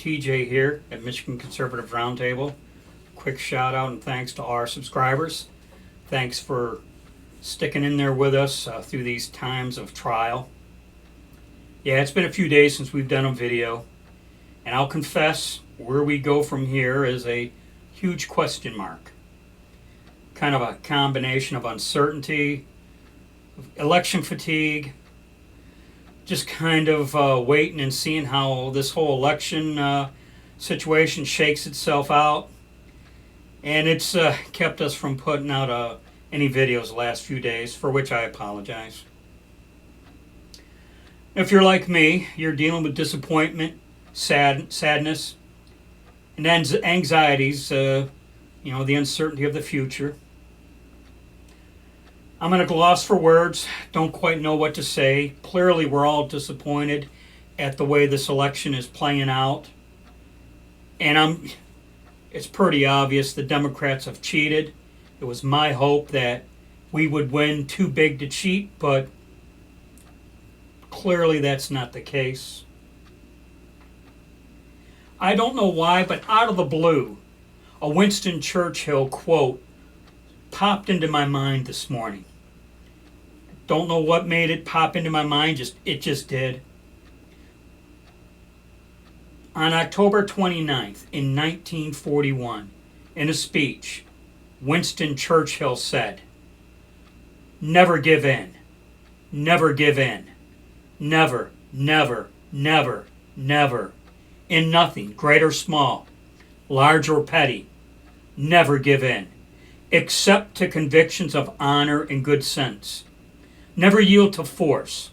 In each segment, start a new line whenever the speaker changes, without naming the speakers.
TJ here at Michigan Conservative Roundtable. Quick shout out and thanks to our subscribers. Thanks for sticking in there with us through these times of trial. Yeah, it's been a few days since we've done a video, and I'll confess where we go from here is a huge question mark. Kind of a combination of uncertainty, election fatigue, just kind of waiting and seeing how this whole election situation shakes itself out. And it's kept us from putting out any videos the last few days, for which I apologize. If you're like me, you're dealing with disappointment, sadness, and anxieties, the uncertainty of the future. I'm at a loss for words, don't quite know what to say. Clearly, we're all disappointed at the way this election is playing out. And it's pretty obvious the Democrats have cheated. It was my hope that we would win too big to cheat, but clearly that's not the case. I don't know why, but out of the blue, a Winston Churchill quote popped into my mind this morning. Don't know what made it pop into my mind, it just did. On October 29th in 1941, in a speech, Winston Churchill said, "Never give in. Never give in. Never, never, never, never. In nothing, great or small, large or petty. Never give in, except to convictions of honor and good sense. Never yield to force.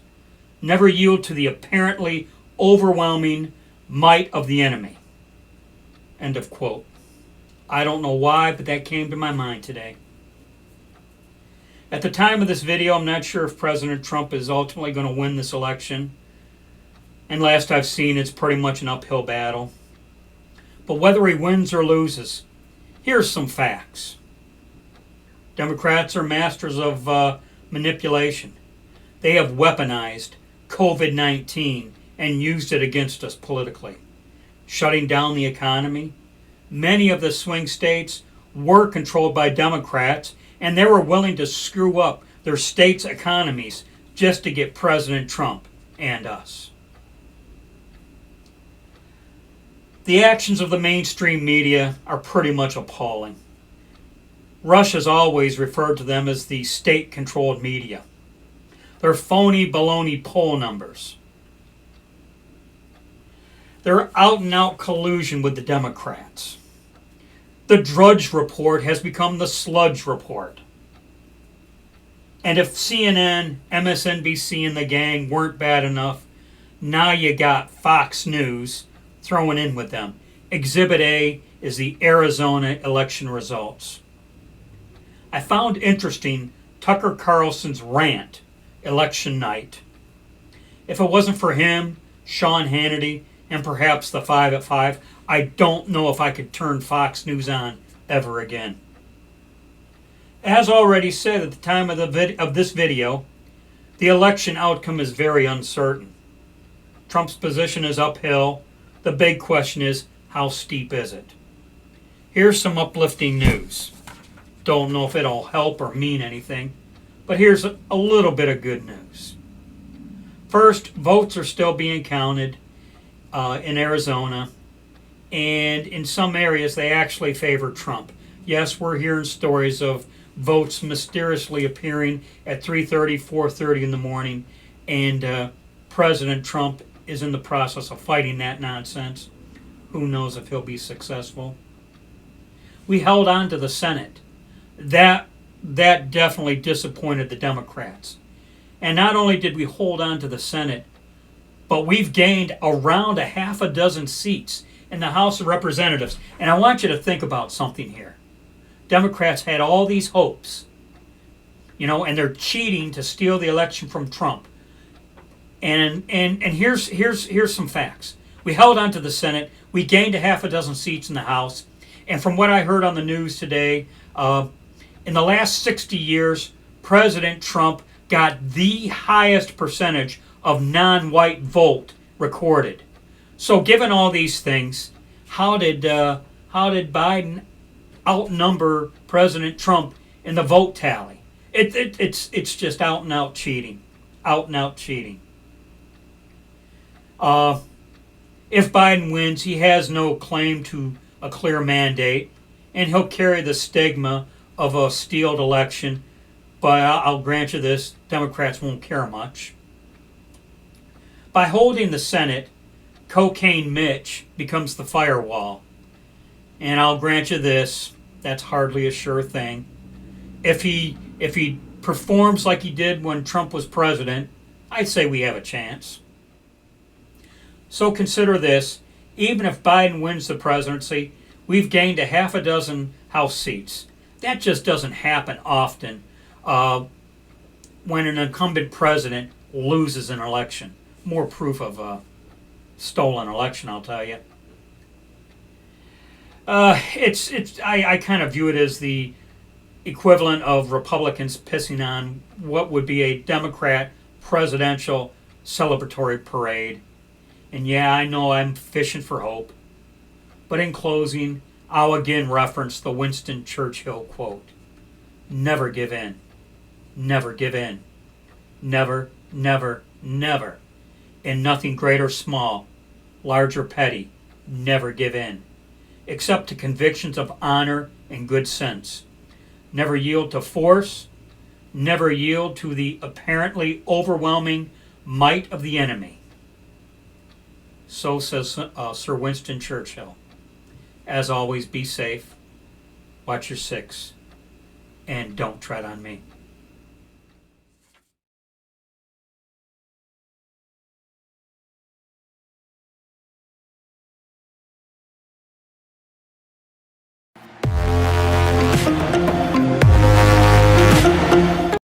Never yield to the apparently overwhelming might of the enemy." End of quote. I don't know why, but that came to my mind today. At the time of this video, I'm not sure if President Trump is ultimately going to win this election. And last I've seen, it's pretty much an uphill battle. But whether he wins or loses, here's some facts. Democrats are masters of manipulation. They have weaponized COVID-19 and used it against us politically, shutting down the economy. Many of the swing states were controlled by Democrats, and they were willing to screw up their states' economies just to get President Trump and us. The actions of the mainstream media are pretty much appalling. Russia's always referred to them as the state-controlled media. They're phony baloney poll numbers. They're out-and-out collusion with the Democrats. The Drudge Report has become the Sludge Report. And if CNN, MSNBC, and the gang weren't bad enough, now you got Fox News throwing in with them. Exhibit A is the Arizona election results. I found interesting Tucker Carlson's rant election night. If it wasn't for him, Sean Hannity, and perhaps the 5 at 5, I don't know if I could turn Fox News on ever again. As already said at the time of this video, the election outcome is very uncertain. Trump's position is uphill. The big question is, how steep is it? Here's some uplifting news. Don't know if it'll help or mean anything, but here's a little bit of good news. First, votes are still being counted in Arizona, and in some areas they actually favor Trump. Yes, we're hearing stories of votes mysteriously appearing at 3:30, 4:30 in the morning, and President Trump is in the process of fighting that nonsense. Who knows if he'll be successful? We held on to the Senate. That definitely disappointed the Democrats. And not only did we hold on to the Senate, but we've gained around a half a dozen seats in the House of Representatives. And I want you to think about something here. Democrats had all these hopes, and they're cheating to steal the election from Trump. And here's some facts. We held on to the Senate. We gained a half a dozen seats in the House. And from what I heard on the news today, in the last 60 years, President Trump got the highest percentage of non-white vote recorded. So, given all these things, how did Biden outnumber President Trump in the vote tally? It's just out and out cheating, out and out cheating. If Biden wins, he has no claim to a clear mandate, and he'll carry the stigma of a stealed election. But I'll grant you this: Democrats won't care much. By holding the Senate, Cocaine Mitch becomes the firewall. And I'll grant you this: that's hardly a sure thing. If he performs like he did when Trump was president, I'd say we have a chance. So consider this: even if Biden wins the presidency, we've gained a half a dozen House seats. That just doesn't happen often when an incumbent president loses an election. More proof of a stolen election, I'll tell you. I kind of view it as the equivalent of Republicans pissing on what would be a Democrat presidential celebratory parade. And yeah, I know I'm fishing for hope. But in closing, I'll again reference the Winston Churchill quote: "Never give in. Never give in. Never, never, never. In nothing great or small, large or petty, never give in. Except to convictions of honor and good sense. Never yield to force. Never yield to the apparently overwhelming might of the enemy." So says Sir Winston Churchill. As always, be safe, watch your six, and don't tread on me.